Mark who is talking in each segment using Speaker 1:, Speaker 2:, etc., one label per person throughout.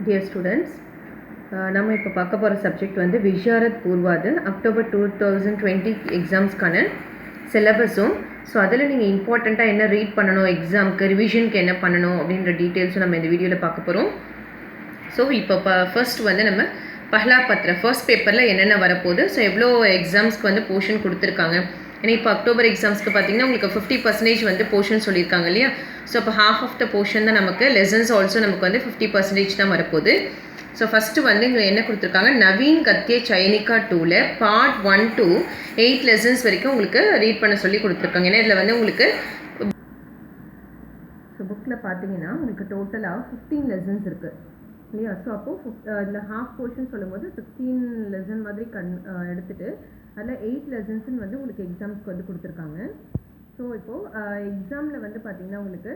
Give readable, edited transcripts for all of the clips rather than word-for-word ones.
Speaker 1: Dear students, நம்ம இப்போ பார்க்க போகிற சப்ஜெக்ட் வந்து விஷாரத் பூர்வாது அக்டோபர் 2020 எக்ஸாம்ஸ்க்கான சிலபஸும். ஸோ அதில் நீங்கள் இம்பார்ட்டண்ட்டாக என்ன ரீட் பண்ணணும், எக்ஸாமுக்கு ரிவிஷனுக்கு என்ன பண்ணணும் அப்படின்ற டீட்டெயில்ஸும் நம்ம இந்த வீடியோவில் பார்க்க போகிறோம். ஸோ இப்போ ஃபர்ஸ்ட் வந்து நம்ம பஹ்லா பத்ரா ஃபர்ஸ்ட் பேப்பரில் என்னென்ன வரப்போகுது, ஸோ எவ்வளோ எக்ஸாம்ஸ்க்கு வந்து போர்ஷன் கொடுத்துருக்காங்க. ஏன்னா இப்போ அக்டோபர் எக்ஸாம்ஸ்க்கு பார்த்தீங்கன்னா உங்களுக்கு 50% வந்து போர்ஷன் சொல்லியிருக்காங்க இல்லையா. ஸோ அப்போ ஹாஃப் ஆஃப் த போர்ஷன் தான் நமக்கு, லெசன்ஸ் ஆல்சோ நமக்கு வந்து 50% தான் வரப்போகுது. ஸோ ஃபஸ்ட்டு வந்து இங்கே என்ன கொடுத்துருக்காங்க, நவீன் கத்யே சைனிகா 2ல் பார்ட் 1 to 8 லெசன்ஸ் வரைக்கும் உங்களுக்கு ரீட் பண்ண சொல்லி கொடுத்துருக்காங்க. ஏன்னா இதில் வந்து உங்களுக்கு ஸோ புக்கில் பார்த்தீங்கன்னா உங்களுக்கு டோட்டலாக 15 லெசன்ஸ் இருக்குது இல்லையா. ஸோ அப்போது இதில் ஹாஃப் போர்ஷன் சொல்லும்போது 16 லெசன் மாதிரி எடுத்துகிட்டு அதில் 8 லெசன்ஸ்ன்னு வந்து உங்களுக்கு எக்ஸாம்ஸ்க்கு வந்து கொடுத்துருக்காங்க. ஸோ இப்போது எக்ஸாமில் வந்து பார்த்திங்கன்னா உங்களுக்கு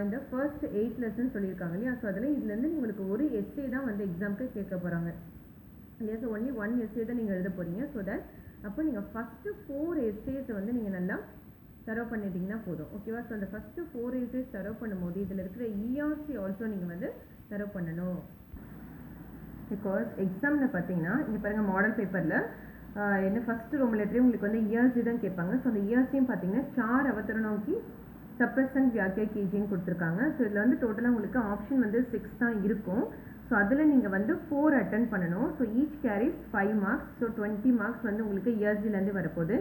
Speaker 1: இந்த ஃபர்ஸ்ட் 8 லெசன் சொல்லியிருக்காங்க இல்லையா. ஸோ அதில் இதுலேருந்து உங்களுக்கு ஒரு எஸ்ஸே தான் வந்து எக்ஸாமுக்கு கேட்க போகிறாங்க இல்லையா. ஸோ ஒன்லி 1 எஸ்ஸே தான் நீங்கள் எழுத போகிறீங்க. ஸோ தட் அப்போ நீங்கள் ஃபஸ்ட்டு 4 எஸ்ஸேஸை வந்து நீங்கள் நல்லா சர்வ் பண்ணிட்டீங்கன்னா போதும், ஓகேவா. ஸோ அந்த ஃபஸ்ட்டு 4 எஸ்ஸேஸ் சர்வ் பண்ணும்போது இதில் இருக்கிற இஆர்சி ஆல்சோ நீங்கள் வந்து சர்வ் பண்ணணும். பிகாஸ் எக்ஸாமில் பார்த்தீங்கன்னா இங்கே பாருங்கள், மாடல் பேப்பரில் என்ன ஃபஸ்ட்டு ரோம் லெட்டரையும் உங்களுக்கு வந்து இஆர்சி தான் கேட்பாங்க. ஸோ அந்த இஆர்சியும் பார்த்தீங்கன்னா 4 அவதரணோக்கி சப்ரசன் வியாக்கிய கேஜின்னு கொடுத்துருக்காங்க. ஸோ இதில் வந்து டோட்டலாக உங்களுக்கு ஆப்ஷன் வந்து 6 தான் இருக்கும். ஸோ அதில் நீங்கள் வந்து 4 அட்டன் பண்ணணும். So each carries 5 marks. So 20 marks வந்து உங்களுக்கு இஆர்சிலேருந்து வரப்போகுது.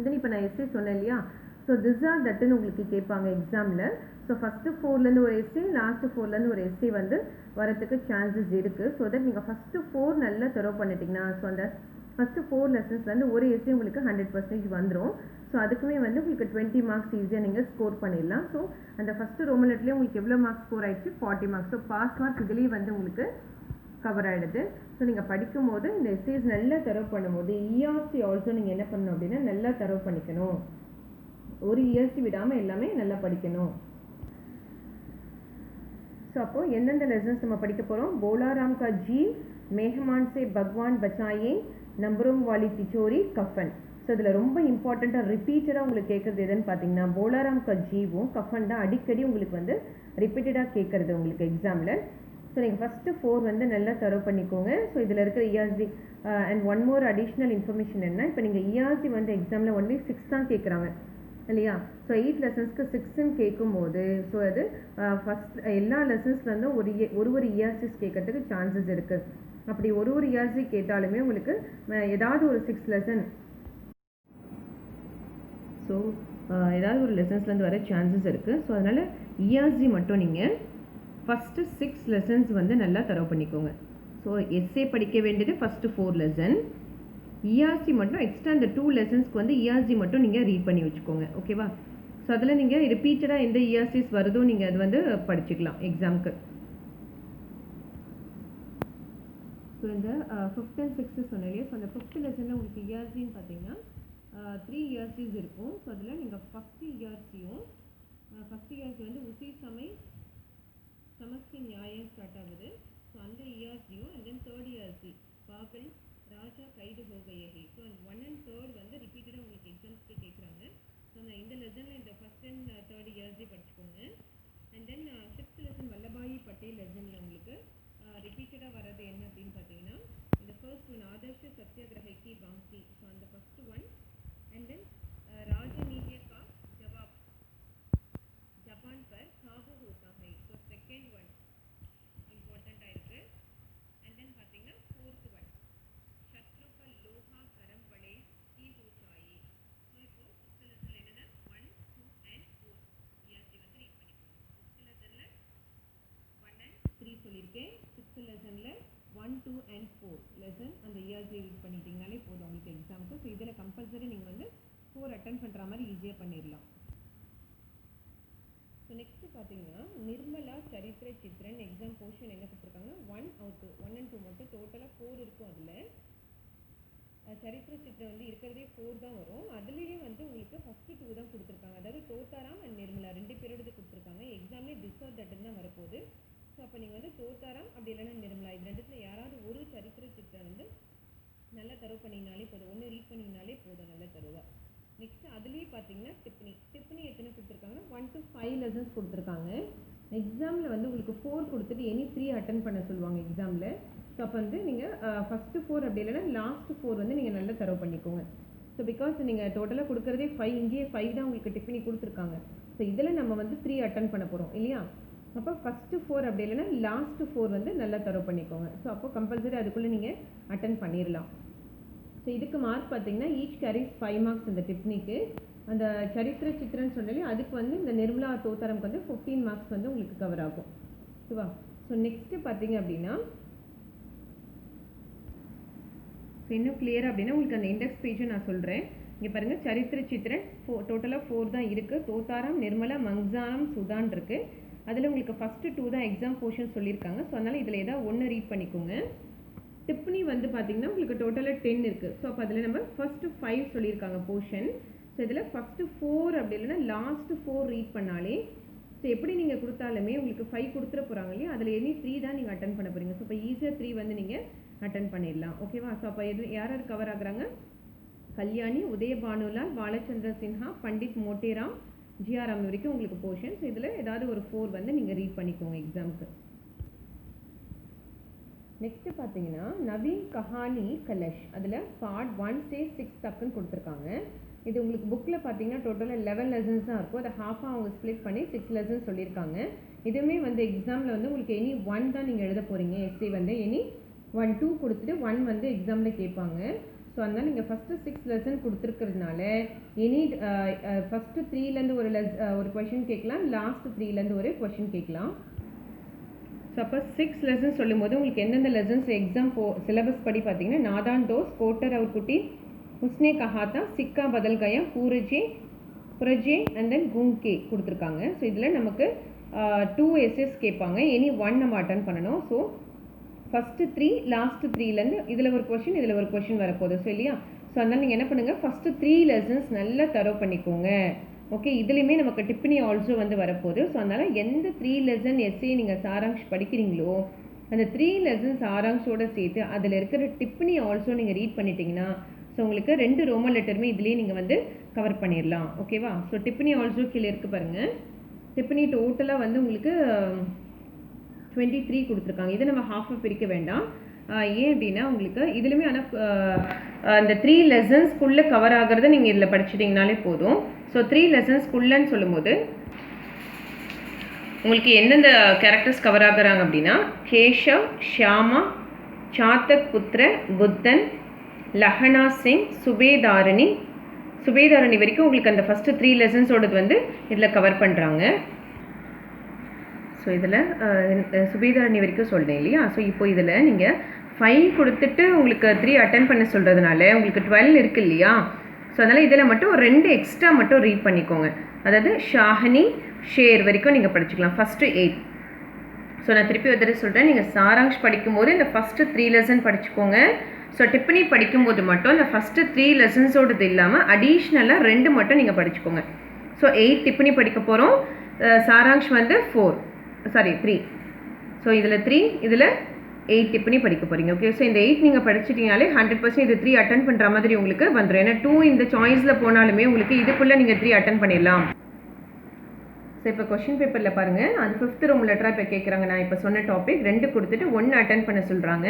Speaker 1: தென் இப்போ நான் எஸ்ஸே சொன்னேன் இல்லையா. ஸோ திஸ் ஆர் தட்டுன்னு உங்களுக்கு கேட்பாங்க எக்ஸாமில். ஸோ ஃபஸ்ட்டு 4லேருந்து ஒரு எஸ்ஸே, லாஸ்ட்டு 4லேருந்து ஒரு எஸ்ஸே வந்து வரத்துக்கு சான்சஸ் இருக்குது. ஸோ தட் நீங்கள் ஃபஸ்ட்டு 4 நல்லா தரவு பண்ணிட்டீங்கன்னா, ஸோ அந்த ஃபஸ்ட்டு 4 லெசன்ஸ்லேருந்து ஒரு எஸ்ஸே உங்களுக்கு 100% வந்துடும். ஸோ அதுக்குமே வந்து உங்களுக்கு 20 மார்க்ஸ் ஈஸியாக நீங்கள் ஸ்கோர் பண்ணிடலாம். ஸோ அந்த ஃபஸ்ட்டு ரோமலெட்லேயே உங்களுக்கு எவ்வளோ மார்க்ஸ் ஸ்கோர் ஆகிடுச்சு, 40 மார்க்ஸ். ஸோ பாஸ் மார்க் இதுலேயே வந்து உங்களுக்கு கவர் ஆகிடுது. ஸோ நீங்கள் படிக்கும்போது இந்த எஸ்ஸேஸ் நல்லா தரவு பண்ணும்போது இஆர்சி ஆல்சோ நீங்கள் என்ன பண்ணணும் அப்படின்னா நல்லா தரவு பண்ணிக்கணும். ஒரு இஆர்சி விடாமல் எல்லாமே நல்லா படிக்கணும். ஸோ அப்போது எந்தெந்த லெசன்ஸ் நம்ம படிக்க போகிறோம், போலாராம் கா ஜி, மேஹமான் சே பகவான் பச்சாயே, நம்பரும் வாலி திச்சோரி, கஃபன். ஸோ இதில் ரொம்ப இம்பார்ட்டண்ட்டாக ரிப்பீட்டடாக உங்களுக்கு கேட்குறது எதுன்னு பார்த்தீங்கன்னா போலாராம் கா ஜீவும் கஃபன் தான் அடிக்கடி உங்களுக்கு வந்து ரிப்பீட்டடாக கேட்குறது உங்களுக்கு எக்ஸாமில். ஸோ நீங்கள் ஃபஸ்ட்டு 4 வந்து நல்லா தரவு பண்ணிக்கோங்க. ஸோ இதில் இருக்கிற ERC and one more additional information என்ன, இப்போ நீங்கள் இஆர்சி வந்து எக்ஸாமில் ஒன்லி 6 தான் கேட்குறாங்க இல்லையா. ஸோ 8 லெசன்ஸ்க்கு 6ன்னு கேட்கும்போது ஸோ அது ஃபஸ்ட் எல்லா லெசன்ஸ்லேருந்தும் ஒரு இஆர்சிஸ் கேட்கறதுக்கு சான்சஸ் இருக்குது. அப்படி ஒரு இஆர்சி கேட்டாலுமே உங்களுக்கு ஏதாவது ஒரு 6 லெசன், ஸோ ஏதாவது ஒரு லெசன்ஸ்லேருந்து வர சான்சஸ் இருக்குது. ஸோ அதனால் இஆர்சி மட்டும் நீங்கள் ஃபஸ்ட்டு 6 லெசன்ஸ் வந்து நல்லா தரவு பண்ணிக்கோங்க. ஸோ எஸ்ஏ படிக்க வேண்டியது ஃபஸ்ட்டு 4 லெசன், இஆர்சி மட்டும் எக்ஸ்ட்ரா இந்த 2 லெசன்ஸ்க்கு வந்து இஆர்சி மட்டும் நீங்கள் ரீட் பண்ணி வச்சுக்கோங்க, ஓகேவா. ஸோ அதில் நீங்கள் ரிப்பீட்டடாக எந்த இஆர்சிஸ் வருதோ நீங்கள் அது வந்து படிச்சுக்கலாம் எக்ஸாமுக்கு. ஸோ இந்த 5th and 6th சொன்னேன் இல்லையா. ஸோ அந்த 5th லெசனில் உங்களுக்கு இஆர்சின்னு பார்த்தீங்கன்னா 3 இஆர்சிஸ் இருக்கும். ஸோ அதில் நீங்கள் ஃபஸ்ட்டு இஆர்சி வந்து உசி சமை சமஸ்தி நியாயம் ஸ்டார்ட் ஆகுது. ஸோ அந்த இஆர்சியும் அண்ட் தென் 3rd இஆர்சி பாகல் ராஜா கைது ஹோகையகி. ஸோ அந்த 1 and 3rd வந்து ரிப்பீட்டடாக உங்களுக்கு எக்ஸாம்ஸ்க்கு கேட்குறாங்க. ஸோ இந்த லெசனில் இந்த 1st and 3rd இஆர்சி படிச்சுக்கோங்க. And then 6th lesson Vallabhbhai Patel லெசனில் உங்களுக்கு ரிப்பீட்டடாக வர்றது என்ன அப்படின்னு பார்த்தீங்கன்னா இந்த ஃபர்ஸ்ட் ஒன் ஆதர்ஷ சத்யாகிரஹி பாங்கி. ஸோ அந்த ஃபஸ்ட்டு ஒன் அண்ட் தென் ராஜநீதிய கா ஜவாப் ஜப்பான் பர் காபு ஹோதா ஹை. ஸோ செகண்ட் ஒன் இம்பார்ட்டண்ட்டாக இருக்குது. அண்ட் தென் பார்த்தீங்கன்னா 4th ஒன் சத்ரு கா லோஹா கரம் படே கி ஹோ சாயே. ஸோ இப்போது 6th லெசனில் என்னென்னா 1, 2 and 4 இஆர்சி வந்து ரீட் பண்ணிக்கோங்க. 6th லெசனில் 1 and 3 சொல்லியிருக்கேன். 6th லெசனில் 1, 2 and 4 லெசன் அந்த இஆர்சி ரீட் பண்ணிட்டீங்கனாலே போதும் உங்களுக்கு எக்ஸாமுக்கு. ஸோ இதில் கம்பல்சரி நீங்கள் வந்து 4 அட்டன் பண்ணுற மாதிரி ஈஸியாக பண்ணிடலாம். ஸோ நெக்ஸ்ட்டு பார்த்தீங்கன்னா நிர்மலா சரித்திர சித்ரன் எக்ஸாம் போர்ஷன் என்ன கொடுத்துருக்காங்கன்னா 1 and 2 மட்டும் டோட்டலாக 4 இருக்கும். அதில் சரித்திர சித்திரம் வந்து இருக்கிறதே 4 தான் வரும். அதுலேயே வந்து உங்களுக்கு ஃபஸ்ட்டு 2 தான் கொடுத்துருக்காங்க. அதாவது தோத்தாராம் அண்ட் நிர்மலா 2 பேரோடு கொடுத்துருக்காங்க. எக்ஸாம்லேயே திஸ் ஆர் தட்டுன்னு தான் வரப்போகுது. ஸோ அப்போ நீங்கள் வந்து தோத்தாராம் அப்படி இல்லைன்னா நிர்மலா இது ரெண்டுத்தில் யாராவது ஒரு சரித்திர சித்திரம் வந்து நல்லா தரவு பண்ணிங்கனாலே போதும், ஒன்று ரீட் பண்ணிங்கனாலே போதும் நல்ல தருவா. நெக்ஸ்ட் அதுலேயே பார்த்தீங்கன்னா டிப்னி எத்தனை கொடுத்துருக்காங்கன்னா 1 to 5 லெசன்ஸ் கொடுத்துருக்காங்க. எக்ஸாமில் வந்து உங்களுக்கு 4 கொடுத்துட்டு எனி 3 அட்டன் பண்ண சொல்லுவாங்க எக்ஸாமில். ஸோ அப்போ வந்து நீங்கள் ஃபஸ்ட்டு 4 அப்படி இல்லைன்னா லாஸ்ட்டு 4 வந்து நீங்கள் நல்லா தரவு பண்ணிக்கோங்க. ஸோ பிகாஸ் நீங்கள் டோட்டலாக கொடுக்குறதே 5, இங்கேயே 5 தான் உங்களுக்கு டிப்னி கொடுத்துருக்காங்க. ஸோ இதில் நம்ம வந்து 3 அட்டன் பண்ண போகிறோம் இல்லையா? அப்போ ஃபஸ்ட்டு 4 அப்படி இல்லைன்னா லாஸ்ட்டு 4 வந்து நல்லா தரவு பண்ணிக்கோங்க. ஸோ அப்போ கம்பல்சரி அதுக்குள்ளே நீங்கள் அட்டன் பண்ணிடலாம். ஸோ இதுக்கு மார்க் பார்த்தீங்கன்னா ஈச் கேரிஸ் 5 மார்க்ஸ் இந்த டிப்னிக்கு. அந்த சரித்திர சித்திரன்னு சொன்னாலே அதுக்கு வந்து இந்த நிர்மலா தோத்தாரம்க்கு வந்து 15 மார்க்ஸ் வந்து உங்களுக்கு கவர் ஆகும். ஓகேவா? ஸோ நெக்ஸ்ட்டு பார்த்தீங்க அப்படின்னா இன்னும் கிளியராக அப்படின்னா உங்களுக்கு அந்த இண்டெக்ஸ் பேஜை நான் சொல்கிறேன். இங்கே பாருங்கள், சரித்திர சித்திரன் டோட்டலாக 4 தான் இருக்குது. தோத்தாரம், நிர்மலா, மங்சானம், சுதான் இருக்குது. அதில் உங்களுக்கு ஃபஸ்ட்டு 2 தான் எக்ஸாம் போர்ஷன் சொல்லியிருக்காங்க. ஸோ அதனால் இதில் ஏதாவது ஒன்று ரீட் பண்ணிக்கோங்க. டிப்னி வந்து பார்த்தீங்கன்னா உங்களுக்கு டோட்டலாக 10 இருக்குது. ஸோ அப்போ அதில் நம்ம ஃபஸ்ட்டு 5 சொல்லியிருக்காங்க போர்ஷன். ஸோ இதில் ஃபஸ்ட்டு 4 அப்படி இல்லைன்னா லாஸ்ட்டு 4 ரீட் பண்ணாலே ஸோ எப்படி நீங்கள் கொடுத்தாலுமே உங்களுக்கு 5 கொடுத்துட போகிறாங்க இல்லையா? அதில் எனி 3 தான் நீங்கள் அட்டன் பண்ண போகிறீங்க. ஸோ இப்போ ஈஸியாக 3 வந்து நீங்கள் அட்டன் பண்ணிடலாம். ஓகேவா? ஸோ அப்போ யார் யார் கவர் ஆகுறாங்க? கல்யாணி, உதயபானுலால், பாலச்சந்திர சின்ஹா, பண்டிட் மோட்டேராம், ஜிஆர்எம் வரைக்கும் உங்களுக்கு போர்ஷன். ஸோ இதில் ஏதாவது ஒரு 4 வந்து நீங்கள் ரீட் பண்ணிக்கோங்க எக்ஸாமுக்கு. நெக்ஸ்ட்டு பார்த்தீங்கன்னா நவீன் கஹானி கலஷ், அதில் பார்ட் 1 to 6 தக்குன்னு கொடுத்துருக்காங்க. இது உங்களுக்கு புக்கில் பார்த்தீங்கன்னா டோட்டலாக 11 லெசன்ஸ் தான் இருக்கும். அதை ஹாஃபாக அவங்க ஸ்ப்ளிட் பண்ணி 6 லெசன்ஸ் சொல்லியிருக்காங்க. இதுவுமே வந்து எக்ஸாமில் வந்து உங்களுக்கு எனி 1 தான் நீங்கள் எழுத போகிறீங்க. எஸ்ஏ வந்து எனி 1, 2 கொடுத்துட்டு 1 வந்து எக்ஸாமில் கேட்பாங்க. ஸோ அதனால் நீங்கள் ஃபஸ்ட்டு 6 லெசன் கொடுத்துருக்கிறதுனால எனி ஃபஸ்ட்டு 3லேருந்து ஒரு கொஷின் கேட்கலாம், லாஸ்ட்டு 3லேருந்து ஒரு கொஷின் கேட்கலாம். ஸோ அப்போ 6 லெசன்ஸ் சொல்லும் போது உங்களுக்கு எந்தெந்த லெசன்ஸ் எக்ஸாம் சிலபஸ் படி பார்த்தீங்கன்னா நாதான் டோஸ், கோட்டர் அவர் குட்டி, உஸ்னே கஹாத்தா, சிக்கா பதல் கயா, புரஜே அண்ட் தென் குங்கே கொடுத்துருக்காங்க. ஸோ இதில் நமக்கு 2 எஸ்எஸ் கேட்பாங்க. எனி 1 நம்ம அட்டன் பண்ணணும். ஸோ ஃபஸ்ட்டு 3 லாஸ்ட்டு 3லேருந்து இதில் ஒரு கொஷின் இதில் ஒரு கொஷின் வரப்போகுது. ஸோ இல்லையா? ஸோ அதனால் நீங்கள் என்ன பண்ணுங்கள், ஃபஸ்ட்டு 3 லெசன்ஸ் நல்லா தரவு பண்ணிக்கோங்க. ஓகே, இதுலேயுமே நமக்கு டிப்னி ஆல்சோ வந்து வரப்போகுது. ஸோ அதனால் எந்த 3 லெசன் எஸ்ஏ நீங்கள் சாராங்ஷ் படிக்கிறீங்களோ அந்த 3 லெசன்ஸ் சாராங்ஷோடு சேர்த்து அதில் இருக்கிற டிப்னி ஆல்சோ நீங்கள் ரீட் பண்ணிட்டீங்கன்னா ஸோ உங்களுக்கு 2 ரோமன் லெட்டருமே இதுலேயே நீங்கள் வந்து கவர் பண்ணிடலாம். ஓகேவா? ஸோ டிப்னி ஆல்சோ கீழே இருக்குது பாருங்கள். டிப்னி டோட்டலாக வந்து உங்களுக்கு 23 கொடுத்துருக்காங்க. இதை நம்ம ஹாஃபாக பிரிக்க வேண்டாம். ஏன் அப்படின்னா உங்களுக்கு இதுலையுமே ஆனால் அந்த 3 லெசன்ஸ்க்குள்ளே கவர் ஆகிறத நீங்கள் இதில் படிச்சிட்டிங்கனாலே போதும். ஸோ 3 லெசன்ஸ்க்குள்ளன்னு சொல்லும்போது உங்களுக்கு எந்தெந்த கேரக்டர்ஸ் கவர் ஆகுறாங்க அப்படின்னா கேஷவ், ஷியாமா, சாத்தக் புத்திர, புத்தன், லஹனா சிங், சுபேதாரணி வரைக்கும் உங்களுக்கு அந்த ஃபஸ்ட்டு 3 லெசன்ஸோடது வந்து இதில் கவர் பண்ணுறாங்க. ஸோ இதில் சுபேதாரணி வரைக்கும் சொல்கிறேன் இல்லையா? ஸோ இப்போ இதில் நீங்கள் 5 கொடுத்துட்டு உங்களுக்கு 3 அட்டன் பண்ண சொல்கிறதுனால உங்களுக்கு 12 இருக்குது இல்லையா? ஸோ அதனால் இதில் மட்டும் ஒரு 2 எக்ஸ்ட்ரா மட்டும் ரீட் பண்ணிக்கோங்க. அதாவது ஷாஹினி, ஷேர் வரைக்கும் நீங்கள் படிச்சுக்கலாம். ஃபஸ்ட்டு 8. ஸோ நான் திருப்பி ஒரு தடவை சொல்கிறேன், நீங்கள் சாராங்ஷ் படிக்கும்போது இந்த ஃபஸ்ட்டு 3 லெசன் படிச்சுக்கோங்க. ஸோ டிப்னி படிக்கும்போது மட்டும் இந்த ஃபஸ்ட்டு 3 லெசன்ஸோடது இல்லாமல் அடிஷ்னலாக 2 மட்டும் நீங்கள் படிச்சுக்கோங்க. ஸோ 8 டிப்னி படிக்க போகிறோம். சாராங்ஷ் வந்து 3. ஸோ இதில் 3, இதில் 8 டிப்னி படிக்க போகிறீங்க. ஓகே, ஸோ இந்த 8 நீங்கள் படிச்சிட்டிங்கனாலே 100% இது 3 அட்டன் பண்ணுற மாதிரி உங்களுக்கு வந்துடும். ஏன்னா 2 இந்த சாய்ஸில் போனாலுமே உங்களுக்கு இதுக்குள்ளே நீங்கள் 3 அட்டன் பண்ணிடலாம். ஸோ இப்போ கொஷின் பேப்பரில் பாருங்கள், அது 5th ரோம் லெட்டராக இப்போ கேட்குறாங்க. நான் இப்போ சொன்ன டாபிக் 2 கொடுத்துட்டு 1 அட்டன் பண்ண சொல்கிறாங்க.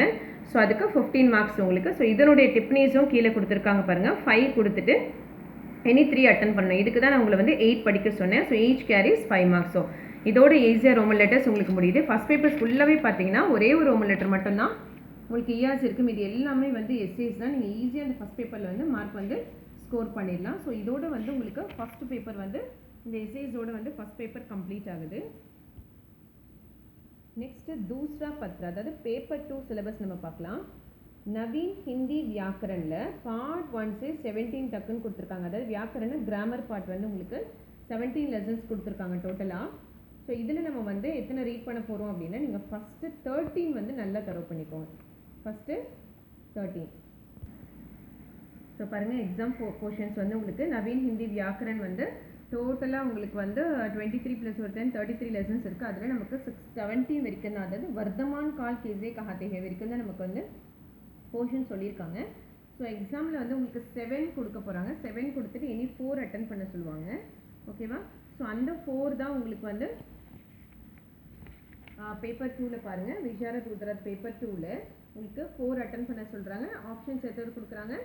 Speaker 1: ஸோ அதுக்கு 15 மார்க்ஸ் உங்களுக்கு. ஸோ இதனுடைய டிப்னிஸும் கீழே கொடுத்துருக்காங்க பாருங்கள். 5 கொடுத்துட்டு எனி 3 அட்டன் பண்ணணும். இதுக்கு தான் நான் உங்களை வந்து 8 படிக்க சொன்னேன். So each carries 5 marks. So இதோட ஈஸியாக ரோமன் லெட்டர்ஸ் உங்களுக்கு முடியுது. ஃபஸ்ட் பேப்பர்ஸ் ஃபுல்லாகவே பார்த்தீங்கன்னா ஒரே ஒரு ரோமன் லெட்டர் மட்டும்தான் உங்களுக்கு இயர்ஸ் இருக்கும். இது எல்லாமே வந்து எஸ்ஏஸ் தான். நீங்கள் ஈஸியாக அந்த ஃபஸ்ட் பேப்பரில் வந்து மார்க் வந்து ஸ்கோர் பண்ணிடலாம். ஸோ இதோட வந்து உங்களுக்கு ஃபஸ்ட் பேப்பர் வந்து இந்த எஸ்ஏஸோட வந்து ஃபஸ்ட் பேப்பர் கம்ப்ளீட் ஆகுது. நெக்ஸ்ட்டு தூஸ்ரா பத்ரா, அதாவது பேப்பர் 2 சிலபஸ் நம்ம பார்க்கலாம். நவீன் ஹிந்தி வியாக்கரனில் பார்ட் 1 to 17 டக்குன்னு கொடுத்துருக்காங்க. அதாவது வியாக்கரண கிராமர் பார்ட் வந்து உங்களுக்கு 17 லெசன்ஸ் கொடுத்துருக்காங்க டோட்டலாக. ஸோ இதில் நம்ம வந்து எத்தனை ரீட் பண்ண போகிறோம் அப்படின்னா நீங்கள் ஃபஸ்ட்டு 13 வந்து நல்லா தரவு பண்ணிக்கோங்க. ஃபஸ்ட்டு 13. ஸோ பாருங்கள், எக்ஸாம் போர்ஷன்ஸ் வந்து உங்களுக்கு நவீன் ஹிந்தி வியாக்கரன் வந்து டோட்டலாக உங்களுக்கு வந்து 23 + 10 33 லெசன்ஸ் இருக்குது. அதில் நமக்கு 17 வரைக்கும் தான், அதாவது வர்தமான் கால் கேஸே கஹாத்தே ஹே வரைக்கும் தான் நமக்கு வந்து போர்ஷன் சொல்லியிருக்காங்க. ஸோ எக்ஸாமில் வந்து உங்களுக்கு 7 கொடுக்க போகிறாங்க. 7 கொடுத்துட்டு எனி 4 அட்டன் பண்ண சொல்லுவாங்க. ஓகேவா? ஸோ அந்த 4 தான் உங்களுக்கு வந்து பேப்பர் 2ல் பாருங்கள், விஷாரத் குஜராத் பேப்பர் 2ல் உங்களுக்கு 4 அட்டன் பண்ண சொல்கிறாங்க. ஆப்ஷன்ஸ் எத்தனை கொடுக்குறாங்க?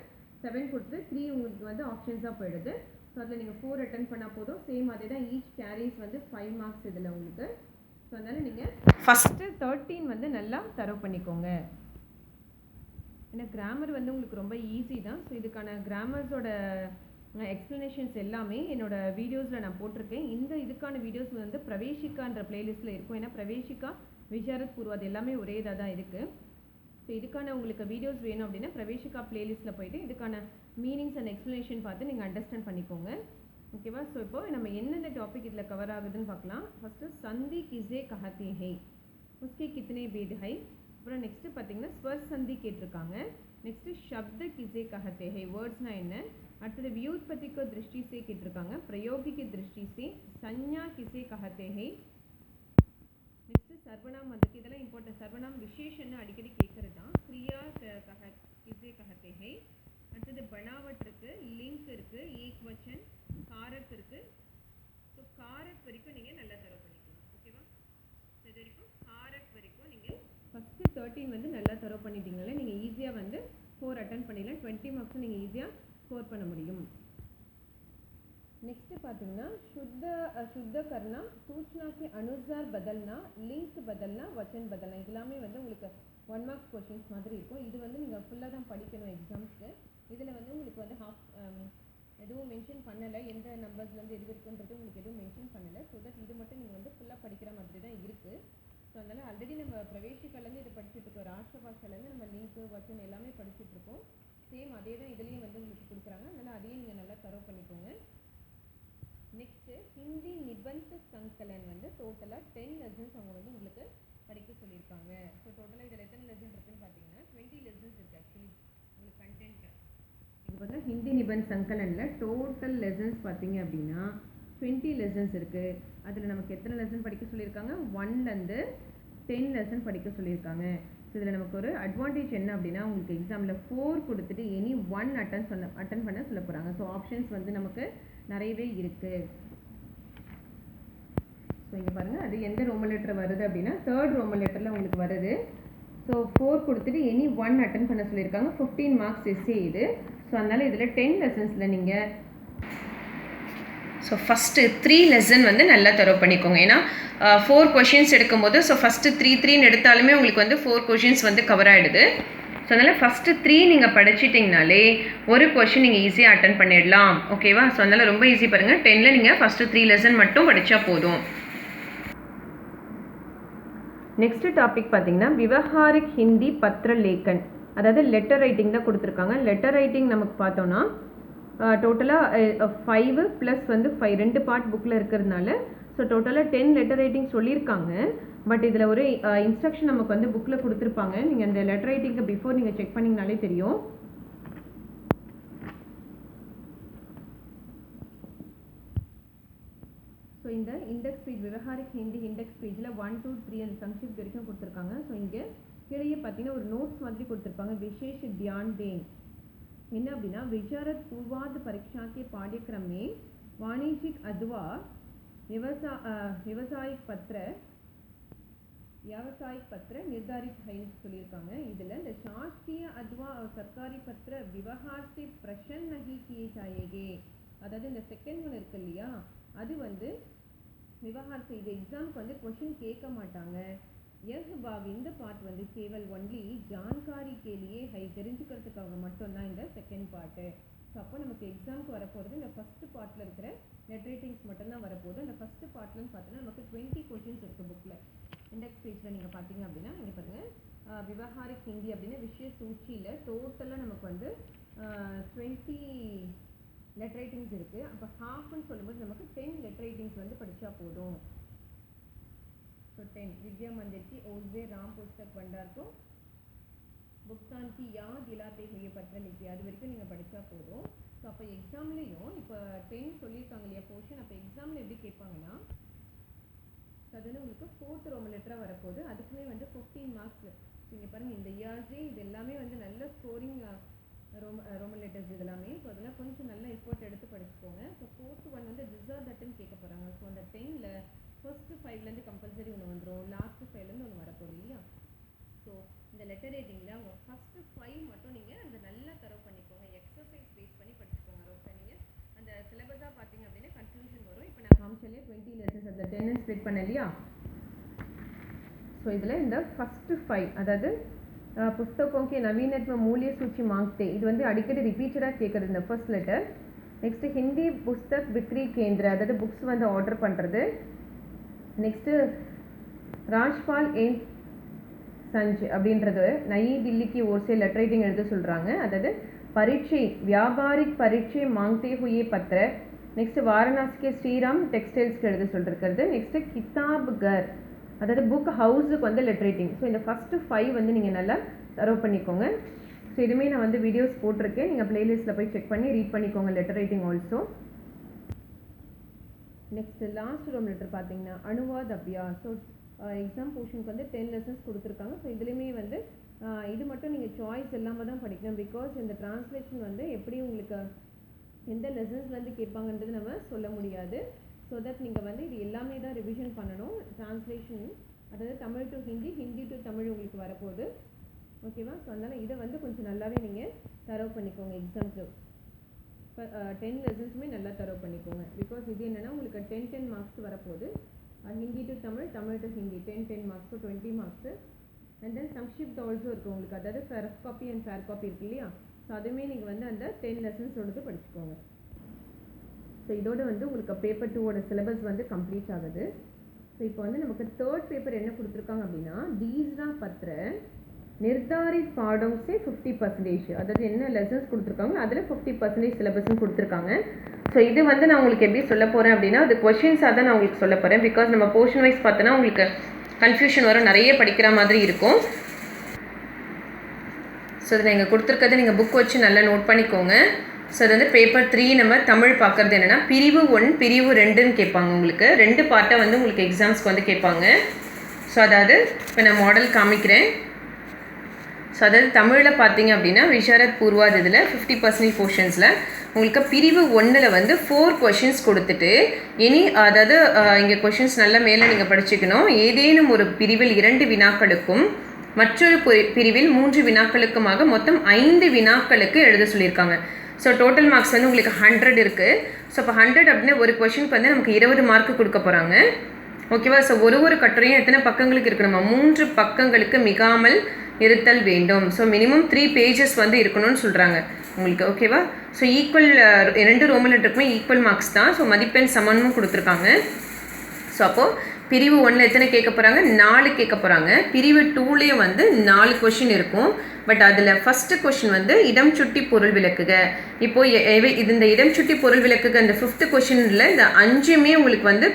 Speaker 1: 7 கொடுத்து 3 உங்களுக்கு வந்து ஆப்ஷன்ஸாக போயிடுது. ஸோ அதில் நீங்கள் 4 அட்டன் பண்ணால் போதும். சேம் அதே தான், ஈச் கேரிஸ் வந்து 5 மார்க்ஸ் இதில் உங்களுக்கு. ஸோ அதனால் நீங்கள் ஃபஸ்ட்டு 13 வந்து நல்லா தரவு பண்ணிக்கோங்க. ஏன்னா கிராமர் வந்து உங்களுக்கு ரொம்ப ஈஸி தான். ஸோ இதுக்கான கிராமர்ஸோட எக்ஸ்ப்ளனேஷன்ஸ் எல்லாமே என்னோட வீடியோஸில் நான் போட்டிருக்கேன். இதுக்கான வீடியோஸ் வந்து பிரவேஷிகான்ற பிளேலிஸ்ட்டில் இருக்கும். ஏன்னா பிரவேஷிகா, விஷாரத் பூர்வா அது எல்லாமே ஒரே இதாக தான் இருக்குது. ஸோ இதுக்கான உங்களுக்கு வீடியோஸ் வேணும் அப்படின்னா பிரவேஷிகா பிளேலிஸ்ட்டில் போய்ட்டு இதுக்கான மீனிங்ஸ் அண்ட் எக்ஸ்ப்ளனேஷன் பார்த்து நீங்கள் அண்டர்ஸ்டாண்ட் பண்ணிக்கோங்க. ஓகேவா? ஸோ இப்போ நம்ம எந்தெந்த டாபிக் இதில் கவர் ஆகுதுன்னு பார்க்கலாம். ஃபஸ்ட்டு சந்தி கிசே கஹாத்தே ஹை, உஸ்கே கித்னே பேத் ஹை. அப்புறம் நெக்ஸ்ட்டு பார்த்தீங்கன்னா ஸ்வர் சந்தி கேட்டிருக்காங்க. நெக்ஸ்ட்டு ஷப்த கிசே கஹாத்தே ஹை, வேர்ட்ஸ்னால் என்ன. அடுத்தது व्युत्पत्ति को दृष्टि से கேட்டிருக்காங்க. प्रयोगी की दृष्टि से संज्ञा किसे कहते हैं. நெக்ஸ்ட் சர்வநாம் வந்து இதெல்லாம் இம்பார்ட்டன்ட். சர்வநாம் விசேஷன்னு அடிக்கடி கேட்கறது தான். क्रिया किसे कहते हैं. அடுத்தது बनावट இருக்கு, லிங்க் இருக்கு, ஏக்வச்சன், காரக் இருக்கு. ஸோ காரக் வரைக்கும் நீங்கள் நல்லா தரவு பண்ணிக்கணும். ஓகேவா? இது வரைக்கும் காரக் வரைக்கும் நீங்கள் ஃபஸ்ட்டு 13 வந்து நல்லா தரவு பண்ணிட்டீங்களே, நீங்கள் ஈஸியாக வந்து 4 அட்டன் பண்ணிடலாம். 20 மார்க்ஸும் நீங்கள் ஈஸியாக ஸ்கோர் பண்ண முடியும். नेक्स्ट பார்த்தீங்கன்னா शुद्ध करना, सूचना के अनुसार बदलना, लिंक बदलना, वचन बदलना. இதெல்லாமே வந்து உங்களுக்கு 1 மார்க்ஸ் क्वेश्चंस மாதிரி இருக்கும். இது வந்து நீங்கள் ஃபுல்லாக தான் படிக்கணும் எக்ஸாம்ஸ்க்கு. இதில் வந்து உங்களுக்கு வந்து எதுவும் மென்ஷன் பண்ணலை, எந்த நம்பர்ஸ்லேருந்து எது இருக்குன்றது உங்களுக்கு எதுவும் மென்ஷன் பண்ணலை. ஸோ தட் இது மட்டும் நீங்கள் வந்து ஃபுல்லாக படிக்கிற மாதிரி தான் இருக்குது. ஸோ அதனால் ஆல்ரெடி நம்ம பிரவேசிக்காலேருந்து இதை படிச்சுட்ருக்கோம். ராஷ்டிர பாஷைலேருந்து நம்ம லிங்க்கு, வச்சன் எல்லாமே படிச்சுட்ருக்கோம். சேம் அதே தான் இதுலேயும் வந்து உங்களுக்கு கொடுக்குறாங்க. அதனால் அதையும் நீங்கள் நல்லா தரவு பண்ணிக்கோங்க. நெக்ஸ்ட்டு ஹிந்தி நிபந்த சங்கலன் வந்து டோட்டலாக 10 லெசன்ஸ் அவங்க வந்து உங்களுக்கு படிக்க சொல்லியிருக்காங்க. ஸோ டோட்டலாக இதில் எத்தனை லெசன் இருக்குன்னு பார்த்தீங்கன்னா 20 லெசன்ஸ் இருக்குது. ஆக்சுவலி உங்களுக்கு கண்டென்ட் இது பார்த்தீங்கன்னா ஹிந்தி நிபந்த் சங்கலனில் டோட்டல் லெசன்ஸ் பார்த்தீங்க அப்படின்னா 20 லெசன்ஸ் இருக்குது. அதில் நமக்கு எத்தனை லெசன் படிக்க சொல்லியிருக்காங்க? 1லேருந்து 10 லெசன் படிக்க சொல்லியிருக்காங்க. ஸோ இதில் நமக்கு ஒரு அட்வான்டேஜ் என்ன அப்படின்னா, உங்களுக்கு எக்ஸாமில் 4 கொடுத்துட்டு எனி 1 அட்டன் பண்ண சொல்ல போகிறாங்க. ஸோ ஆப்ஷன்ஸ் வந்து நமக்கு நிறையவே இருக்குது. ஸோ இங்கே பாருங்கள், அது எந்த ரோமன் லெட்டர் வருது அப்படின்னா 3rd ரோமன் லெட்டரில் உங்களுக்கு வருது. ஸோ 4 கொடுத்துட்டு எனி 1 அட்டன் பண்ண சொல்லியிருக்காங்க. 15 மார்க்ஸ் எஸ்ஏ இது. ஸோ அதனால் இதில் 10 லெசன்ஸில் நீங்கள் ஸோ ஃபஸ்ட்டு 3 லெசன் வந்து நல்லா தரவு பண்ணிக்கோங்க. ஏன்னா 4 கொஷின்ஸ் எடுக்கும்போது ஸோ ஃபஸ்ட்டு 3 எடுத்தாலுமே உங்களுக்கு வந்து 4 கொஷின்ஸ் வந்து கவர் ஆகிடுது. ஸோ அதனால் ஃபஸ்ட்டு 3 நீங்கள் படிச்சிட்டிங்கனாலே ஒரு கொஷின் நீங்கள் ஈஸியாக அட்டன் பண்ணிடலாம். ஓகேவா? ஸோ அதனால் ரொம்ப ஈஸி பாருங்கள். 10ல் நீங்கள் ஃபஸ்ட்டு 3 லெசன் மட்டும் படித்தா போதும். நெக்ஸ்ட் டாபிக் பார்த்தீங்கன்னா விவஹாரிக் ஹிந்தி பத்திர லேக்கன், அதாவது லெட்டர் ரைட்டிங் தான் கொடுத்துருக்காங்க. லெட்டர் ரைட்டிங் நமக்கு பார்த்தோன்னா டோட்டலாக 5 + வந்து 5 2 பார்ட் புக்கில் இருக்கிறதுனால ஸோ டோட்டலாக 10 லெட்டர் ரைட்டிங் சொல்லியிருக்காங்க. பட் இதில் ஒரு இன்ஸ்ட்ரக்ஷன் நமக்கு வந்து புக்கில் கொடுத்துருப்பாங்க. நீங்கள் அந்த லெட்டர் ரைட்டிங்க்கு பிஃபோர் நீங்கள் செக் பண்ணிங்கனாலே தெரியும். ஸோ இந்த இண்டெக்ஸ் பேஜ் விவஹாரிக் ஹிந்தி இண்டெக்ஸ் பேஜில் 1 2 3 அந்த சங்ஷிப்ட் வரைக்கும் கொடுத்துருக்காங்க. ஸோ இங்கே கீழே பார்த்தீங்கன்னா ஒரு நோட்ஸ் மாதிரி கொடுத்துருப்பாங்க. विशेष ध्यान दें என்ன அப்படின்னா, विशारद पूर्वाध परीक्षा के पाठ्यक्रम में वाणिज्यिक अथवा व्यावसायिक पत्र निर्धारित है சொல்லியிருக்காங்க. இதில் இந்த शासकीय अथवा सरकारी पत्र व्यवहार से प्रश्न नहीं किए जाएंगे. அதாவது இந்த செகண்ட் ஒன் இருக்கு இல்லையா, அது வந்து விவகார் செய்த எக்ஸாமுக்கு வந்து கொஷின் கேட்க மாட்டாங்க. यह भाग இந்த பார்ட் வந்து கேவல் ஒன்லி ஜான்காரி கேலியே ஹை, தெரிஞ்சுக்கிறதுக்காக மட்டும்தான் இந்த செகண்ட் பார்ட்டு. ஸோ அப்போ நமக்கு எக்ஸாமுக்கு வரப்போகிறது இந்த ஃபஸ்ட்டு பார்ட்டில் இருக்கிற லெட்டர் ரைட்டிங்ஸ் மட்டும்தான் வரப்போகுது. அந்த ஃபஸ்ட்டு பார்ட்லன்னு பார்த்தீங்கன்னா நமக்கு 20 கொஷின்ஸ் இருக்குது புக்கில். இண்டெக்ஸ் பேஜில் நீங்கள் பார்த்தீங்க அப்படின்னா இங்கே பாருங்கள், விவஹாரிக் ஹிந்தி அப்படின்னா விஷய சூச்சியில் டோட்டலாக நமக்கு வந்து 20 லெட்டர் ரைட்டிங்ஸ் இருக்குது. அப்போ ஹாஃப்னு சொல்லும்போது நமக்கு 10 லெட்டர் ரைட்டிங்ஸ் வந்து படித்தா போதும். तो 10 विद्या मंदिर की ओर से राम पुस्तक भंडार को भुगतान की याद दिलाते हुए पत्र लिखिए. அது வரைக்கும் நீங்கள் படித்தா போதும். ஸோ அப்போ எக்ஸாம்லேயும் இப்போ 10 சொல்லியிருக்காங்க இல்லையா போர்ஷன், அப்போ எக்ஸாமில் எப்படி கேட்பாங்கன்னா அது வந்து உங்களுக்கு 4th ரோமன் லெட்டராக வரப்போகுது. அதுக்குமே வந்து 15 மார்க்ஸ். நீங்கள் பாருங்கள், இந்த இயர்ஸே இது எல்லாமே வந்து நல்ல ஸ்கோரிங் ரோமன் லெட்டர்ஸ் இதெல்லாமே. ஸோ அதெல்லாம் கொஞ்சம் நல்ல எஃபோர்ட் எடுத்து படிச்சுக்கோங்க. ஸோ 4th ஒன் வந்து டிசர்வ் தட்னு கேட்க போகிறாங்க. ஸோ அந்த 10ல் ஃபர்ஸ்ட்டு 5லேருந்து கம்பல்சரி ஒன்று வந்துடும், லாஸ்ட்டு 5லேருந்து ஒன்று வரப்போகுது இல்லையா. ஸோ இந்த லெட்டர் ரேட்டிங்கில் உங்கள் ஃபஸ்ட்டு 5 மட்டும் நீங்கள் அந்த நல்லா தரவு பண்ணிக்கோங்க, எக்ஸசைஸ் பேஸ் பண்ணி படிச்சுக்கோங்க. ரொம்ப நீங்கள் அந்த சிலபஸாக பார்த்தீங்க அப்படின்னா கன்ஃபியூஷன் வரும். இப்போ நான் காமிச்சலே 20 லெசன்ஸ் அந்த 10 ஸ்ப்ளிட் பண்ண இல்லையா. ஸோ இதில் இந்த ஃபஸ்ட்டு 5 அதாவது புஸ்தகம் கே நவீனத்வ மூல்ய சூச்சி மாங்கते, இது வந்து அடிக்கடி ரிப்பீட்டடாக கேட்குறது இந்த first letter. Next Hindi Pustak விக்ரி கேந்திர, அதாவது புக்ஸ் வந்து ஆர்டர் பண்ணுறது. நெக்ஸ்ட்டு ராஜ்பால் ஏன் சஞ்ச் அப்படின்றது நயி தில்லிக்கு ஓர்சே லெட்டர் ரைட்டிங் எழுத சொல்கிறாங்க. அதாவது பரீட்சை வியாபாரிக் பரீட்சை மாங்கते हुए பத்திர. நெக்ஸ்ட்டு வாரணாசிக்கு ஸ்ரீராம் டெக்ஸ்டைல்ஸ்க்கு எழுத சொல்லிருக்கிறது. நெக்ஸ்ட்டு கிதாப் கர், அதாவது புக் ஹவுஸுக்கு வந்து லெட்டர் ரைட்டிங். ஸோ இந்த ஃபஸ்ட்டு 5 வந்து நீங்கள் நல்லா தரவு பண்ணிக்கோங்க. ஸோ இதுவுமே நான் வந்து வீடியோஸ் போட்டிருக்கேன், நீங்கள் ப்ளேலிஸ்ட்டில் போய் செக் பண்ணி ரீட் பண்ணிக்கோங்க letter writing also. Next last ரோம் லெட்டர் பார்த்தீங்கன்னா அனுவாத் அப்யா. ஸோ எக்ஸாம் போர்ஷனுக்கு வந்து 10 லெசன்ஸ் கொடுத்துருக்காங்க. ஸோ இதுலேயுமே வந்து இது மட்டும் நீங்கள் சாய்ஸ் இல்லாமல் தான் படிக்கணும். பிகாஸ் இந்த டிரான்ஸ்லேஷன் வந்து எப்படி உங்களுக்கு எந்த லெசன்ஸ்லேருந்து கேட்பாங்கன்றது நம்ம சொல்ல முடியாது. ஸோ தட் நீங்கள் வந்து இது எல்லாமே தான் ரிவிஷன் பண்ணணும். டிரான்ஸ்லேஷன் அதாவது தமிழ் டு ஹிந்தி, ஹிந்தி டு தமிழ் உங்களுக்கு வரப்போகுது. ஓகேவா. ஸோ அதனால் இதை வந்து கொஞ்சம் நல்லாவே நீங்கள் தரவு பண்ணிக்கோங்க எக்ஸாம்க்கு. இப்போ 10 லெசன்ஸுமே நல்லா தரவு பண்ணிக்கோங்க. பிகாஸ் இது என்னென்னா உங்களுக்கு 10 மார்க்ஸ் வரப்போகுது. Hindi to Tamil, Tamil to Hindi 10 marks, so 20 marks. And then சம்ஷிப்ட் ஆல்சோ இருக்குது உங்களுக்கு, அதாவது rough copy and fair copy இருக்கு இல்லையா. ஸோ அதுவுமே நீங்கள் வந்து அந்த 10 லெசன்ஸோடது படிச்சுக்கோங்க. ஸோ இதோட வந்து உங்களுக்கு பேப்பர் 2ஓட சிலபஸ் வந்து கம்ப்ளீட் ஆகுது. ஸோ இப்போ வந்து நமக்கு தேர்ட் பேப்பர் என்ன கொடுத்துருக்காங்க அப்படின்னா தீஸ்ரா பத்திர நிர்தாரித் பாடம் சே 50%, அதாவது என்ன லெசன்ஸ் கொடுத்துருக்காங்க அதில் 50% சிலபஸ்ன்னு கொடுத்துருக்காங்க. ஸோ இது வந்து நான் உங்களுக்கு எப்படி சொல்ல போகிறேன் அப்படின்னா அது கொஷின்ஸாக தான் நான் உங்களுக்கு சொல்ல போகிறேன். பிகாஸ் நம்ம போர்ஷன் வைஸ் பார்த்தோன்னா உங்களுக்கு கன்ஃபியூஷன் வரும், நிறைய படிக்கிற மாதிரி இருக்கும். ஸோ இதை நீங்கள் கொடுத்துருக்கதை நீங்கள் புக் வச்சு நல்லா நோட் பண்ணிக்கோங்க. ஸோ அது வந்து பேப்பர் 3 நம்ம தமிழ் பார்க்குறது என்னென்னா பிரிவு 1 பிரிவு 2ன்னு கேட்பாங்க. உங்களுக்கு 2 பார்ட்டாக வந்து உங்களுக்கு எக்ஸாம்ஸ்க்கு வந்து கேட்பாங்க. ஸோ அதாவது இப்போ நான் மாடல் காமிக்கிறேன். ஸோ அதாவது தமிழில் பார்த்தீங்க அப்படின்னா விஷாரத் பூர்வாத் இதில் 50% போர்ஷன்ஸில் உங்களுக்கு பிரிவு 1ல் வந்து 4 கொஷின்ஸ் கொடுத்துட்டு அதாவது இங்கே கொஷின்ஸ் நல்லா மேலே நீங்கள் படிச்சுக்கணும். ஏதேனும் ஒரு பிரிவில் 2 வினாக்களுக்கும் மற்றொரு பிரிவில் 3 வினாக்களுக்குமாக மொத்தம் 5 வினாக்களுக்கு எழுத சொல்லியிருக்காங்க. ஸோ டோட்டல் மார்க்ஸ் வந்து உங்களுக்கு 100 இருக்குது. ஸோ இப்போ 100 அப்படின்னா ஒரு கொஷினுக்கு வந்து நமக்கு 20 மார்க்கு கொடுக்க போகிறாங்க. ஓகேவா. ஸோ ஒரு கட்டுரையும் எத்தனை பக்கங்களுக்கு இருக்கணுமா, 3 பக்கங்களுக்கு மிகாமல் இருத்தல் வேண்டும். ஸோ மினிமம் 3 பேஜஸ் வந்து இருக்கணும்னு சொல்கிறாங்க உங்களுக்கு. ஓகேவா. ஸோ ஈக்குவல் 2 ரோமன் லெட்டருக்குமே ஈக்குவல் மார்க்ஸ் தான். ஸோ மதிப்பெண் சமனும் கொடுத்துருக்காங்க. ஸோ அப்போது பிரிவு 1ல் எத்தனை கேட்க போகிறாங்க, 4 கேட்க போகிறாங்க. பிரிவு 2லேயே வந்து 4 கொஷின் இருக்கும். பட் அதில் ஃபஸ்ட்டு கொஷின் வந்து இடம் சுட்டி பொருள் விளக்குக. இப்போது இந்த இடம் சுட்டி பொருள் விளக்குக இந்த 5th கொஷினில் இந்த 5மே உங்களுக்கு வந்து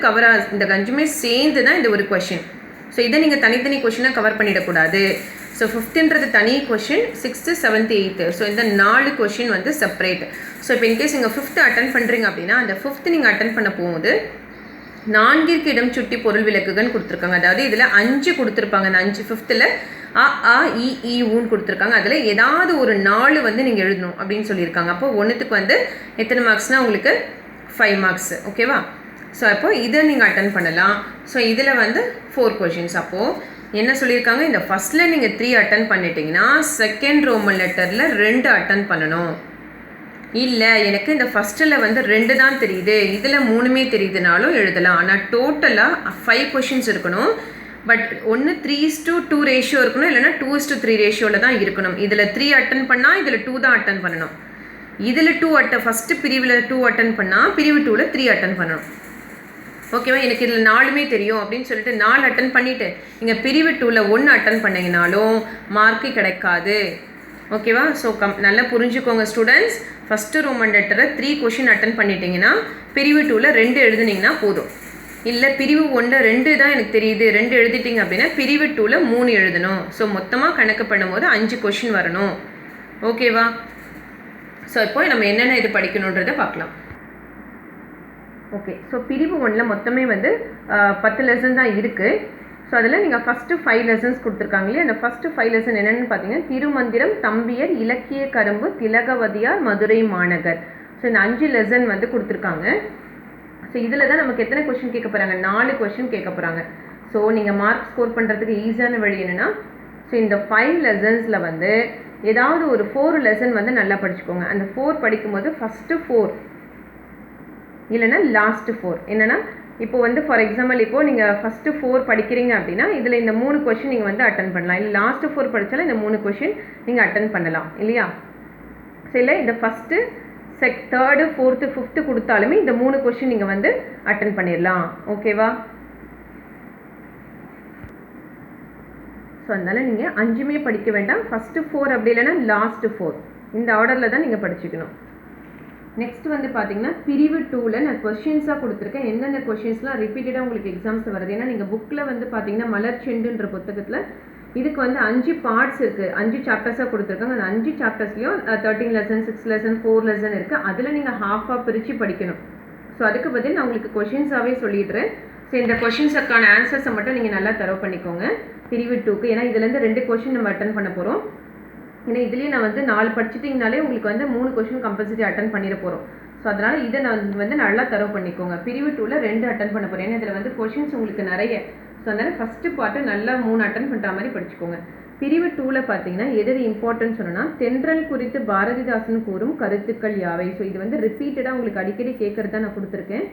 Speaker 1: இந்த 5மே சேர்ந்து தான் இந்த ஒரு கொஷின். ஸோ இதை நீங்கள் தனித்தனி கொஷினாக கவர் பண்ணிடக்கூடாது. ஸோ 5th தனி question, 6th 7th 8th. So இந்த 4 கொஷின் வந்து செப்பரேட். ஸோ இப்போ இன்கேஸ் நீங்கள் 5th அட்டன் பண்ணுறீங்க அப்படின்னா அந்த 5th நீங்கள் அட்டன் பண்ண போகும்போது 4ற்கு இடம் சுட்டி பொருள் விளக்குகன்னு கொடுத்துருக்காங்க. அதாவது இதில் 5 கொடுத்துருப்பாங்க. அந்த 5th அ இ ஊன்னு கொடுத்துருக்காங்க. அதில் ஏதாவது ஒரு 4 வந்து நீங்கள் எழுதணும் அப்படின்னு சொல்லியிருக்காங்க. அப்போ 1த்துக்கு வந்து எத்தனை மார்க்ஸ்னால் உங்களுக்கு 5 மார்க்ஸ். ஓகேவா. ஸோ அப்போது இதை நீங்கள் அட்டன் பண்ணலாம். ஸோ இதில் வந்து 4 கொஷின்ஸ். அப்போது என்ன சொல்லியிருக்காங்க, இந்த ஃபஸ்ட்டில் நீங்கள் 3 அட்டன் பண்ணிட்டீங்கன்னா செகண்ட் ரோமன் லெட்டரில் 2 அட்டன் பண்ணணும். இல்லை எனக்கு இந்த ஃபஸ்ட்டில் வந்து 2 தான் தெரியுது, இதில் 3மே தெரியுதுனாலும் எழுதலாம். ஆனால் டோட்டலாக 5 கொஷின்ஸ் இருக்கணும். பட் ஒன்று 3:2 ரேஷியோ இருக்கணும், இல்லைனா 2:3 ரேஷியோவில் தான் இருக்கணும். இதில் 3 அட்டன் பண்ணால் இதில் 2 தான் அட்டன் பண்ணணும். இதில் 2 ஃபஸ்ட்டு பிரிவில் 2 அட்டன் பண்ணால் பிரிவு 2ல் 3 அட்டன் பண்ணணும். ஓகேவா. எனக்கு இதில் 4மே தெரியும் அப்படின்னு சொல்லிட்டு 4 அட்டன் பண்ணிவிட்டு இங்கே பிரிவு 2ல் 1 அட்டன் பண்ணிங்கனாலும் மார்க்கு கிடைக்காது. ஓகேவா. ஸோ நல்லா புரிஞ்சுக்கோங்க ஸ்டூடெண்ட்ஸ். ஃபஸ்ட்டு ரோமன் லெட்டரை 3 கொஷின் அட்டன் பண்ணிட்டீங்கன்னா பிரிவு 2ல் 2 எழுதுனீங்கன்னா போதும். இல்லை பிரிவு 1ல் 2 தான் எனக்கு தெரியுது, 2 எழுதிட்டிங்க அப்படின்னா பிரிவு 2ல் 3 எழுதணும். ஸோ மொத்தமாக கணக்கு பண்ணும்போது 5 கொஷின் வரணும். ஓகேவா. ஸோ இப்போ நம்ம என்னென்ன இது படிக்கணுன்றதை பார்க்கலாம். ஓகே. ஸோ பிரிவு 1ல் மொத்தமே வந்து 10 லெசன் தான் இருக்குது. ஸோ அதில் நீங்கள் ஃபஸ்ட்டு 5 லெசன்ஸ் கொடுத்துருக்காங்க இல்லையா, அந்த ஃபஸ்ட்டு 5 லெசன் என்னென்னு பார்த்தீங்கன்னா திருமந்திரம், தம்பியர், இலக்கிய கரும்பு, திலகவதியார், மதுரை மாநகர். ஸோ இந்த 5 லெசன் வந்து கொடுத்துருக்காங்க. ஸோ இதில் தான் நமக்கு எத்தனை கொஷின் கேட்க போகிறாங்க, 4 கொஷின் கேட்க போகிறாங்க. ஸோ நீங்கள் மார்க் ஸ்கோர் பண்ணுறதுக்கு ஈஸியான வழி என்னென்னா, ஸோ இந்த 5 லெசன்ஸில் வந்து ஏதாவது ஒரு 4 லெசன் வந்து நல்லா படிச்சுக்கோங்க. அந்த 4 படிக்கும்போது ஃபஸ்ட்டு 4 இல்லைன்னா லாஸ்ட்டு 4 என்னென்னா, இப்போ வந்து ஃபார் எக்ஸாம்பிள் இப்போது நீங்கள் ஃபஸ்ட்டு 4 படிக்கிறீங்க அப்படின்னா இதில் இந்த 3 கொஷின் நீங்கள் வந்து அட்டன் பண்ணலாம். இல்லை லாஸ்ட்டு 4 படித்தாலும் இந்த 3 கொஷின் நீங்கள் அட்டன் பண்ணலாம் இல்லையா. ஸோ இல்லை இந்த ஃபஸ்ட்டு தேர்டு, ஃபோர்த்து, ஃபிஃப்த்து கொடுத்தாலுமே இந்த 3 கொஷின் நீங்கள் வந்து அட்டன் பண்ணிடலாம். ஓகேவா. ஸோ அதனால் நீங்கள் 5மே படிக்க வேண்டாம். ஃபஸ்ட்டு 4 அப்படி இல்லைன்னா லாஸ்ட்டு 4 இந்த ஆர்டரில் தான் நீங்கள் படிச்சுக்கணும். நெக்ஸ்ட் வந்து பார்த்தீங்கன்னா பிரிவு 2ல் நான் கொஷின்ஸாக கொடுத்துருக்கேன். எந்தெந்த கொஷின்ஸ்லாம் ரிப்பீட்டடாக உங்களுக்கு எக்ஸாம்ஸ் வருது. ஏன்னா நீங்கள் புக்கில் வந்து பார்த்தீங்கன்னா மலர்ச்செண்டுன்ற புத்தகத்தில் இதுக்கு வந்து 5 பார்ட்ஸ் இருக்குது, 5 சாப்டர்ஸாக கொடுத்துருக்காங்க. அந்த 5 சாப்டர்ஸ்லையும் 13 லெசன், 6 லெசன், 4 லெசன் இருக்குது. அதில் நீங்கள் ஹாஃபாக பிரித்து படிக்கணும். ஸோ அதுக்கு பதில் நான் உங்களுக்கு கொஷின்ஸாகவே சொல்லிடுறேன். ஸோ இந்த கொஷின்ஸுக்கான ஆன்சர்ஸை மட்டும் நீங்கள் நல்லா தரவு பண்ணிக்கோங்க பிரிவு 2க்கு. ஏன்னா இதுலேருந்து 2 கொஷின் நம்ம அட்டன் பண்ண போகிறோம். ஏன்னா இதுலேயே நான் வந்து 4 படிச்சிட்டிங்கனாலே உங்களுக்கு வந்து 3 கொஷின் கம்பல்சரி அட்டன் பண்ணிட போகிறோம். ஸோ அதனால் இதை நான் வந்து நல்லா தரவு பண்ணிக்கோங்க. பிரிவு 2ல் 2 அட்டன் பண்ண போகிறேன். ஏன்னா இதில் வந்து கொஷின்ஸ் உங்களுக்கு நிறைய. ஸோ அதனால் ஃபஸ்ட்டு பார்ட்டு நல்லா 3 அட்டன் பண்ணுற மாதிரி படிச்சுக்கோங்க. பிரிவு 2ல் பார்த்தீங்கன்னா எது இம்பார்ட்டன்ட் சொன்னால் தென்றல் குறித்து பாரதிதாசன் கூறும் கருத்துக்கள் யாவை. ஸோ இது வந்து ரிப்பீட்டடாக உங்களுக்கு அடிக்கடி கேட்குறது தான் நான் கொடுத்துருக்கேன்.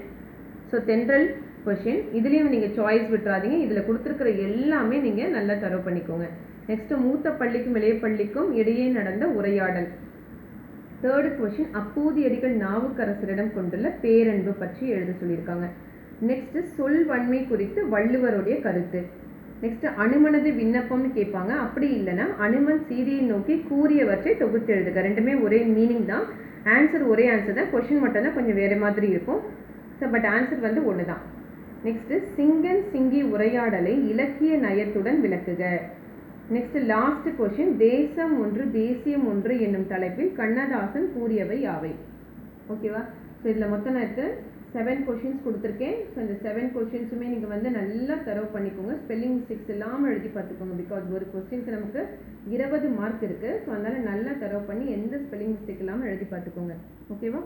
Speaker 1: ஸோ தென்றல் கொஷின் இதுலேயும் நீங்கள் சாய்ஸ் விட்டுறாதீங்க. இதில் கொடுத்துருக்கிற எல்லாமே நீங்கள் நல்லா தரவு பண்ணிக்கோங்க. நெக்ஸ்ட்டு மூத்த பள்ளிக்கும் இளைய பள்ளிக்கும் இடையே நடந்த உரையாடல். தேர்டு கொஷின் அப்பூதியடிகள் நாவுக்கரசரிடம் கொண்டுள்ள பேரன்பு பற்றி எழுத சொல்லியிருக்காங்க. நெக்ஸ்ட்டு சொல்வன்மை குறித்து வள்ளுவருடைய கருத்து. நெக்ஸ்ட்டு அனுமனது விண்ணப்பம்னு கேட்பாங்க. அப்படி இல்லைன்னா அனுமன் சீதையை நோக்கி கூறியவற்றை தொகுத்து எழுதுக. ரெண்டுமே ஒரே மீனிங் தான், ஆன்சர் ஒரே ஆன்சர் தான், கொஷின் மட்டும்தான் கொஞ்சம் வேறு மாதிரி இருக்கும். ஸோ பட் ஆன்சர் வந்து ஒன்று தான். நெக்ஸ்ட்டு சிங்கன் சிங்கி உரையாடலை இலக்கிய நயத்துடன் விளக்குக. நெக்ஸ்ட் லாஸ்ட் கொஷின் தேசம் ஒன்று தேசியம் ஒன்று என்னும் தலைப்பில் கண்ணதாசன் கூறியவை யாவை. ஓகேவா. ஸோ இதில் மொத்தம் நான் 7 கொஷின்ஸ் கொடுத்துருக்கேன். ஸோ இந்த 7 கொஷின்ஸுமே நீங்கள் வந்து நல்லா தரவு பண்ணிக்கோங்க. ஸ்பெல்லிங் மிஸ்டேக்ஸ் இல்லாமல் எழுதி பார்த்துக்கோங்க. பிகாஸ் ஒரு கொஸ்டினுக்கு நமக்கு 20 மார்க் இருக்குது. ஸோ அதனால் நல்லா தரவு பண்ணி எந்த ஸ்பெல்லிங் மிஸ்டேக் இல்லாமல் எழுதி பார்த்துக்கோங்க. ஓகேவா.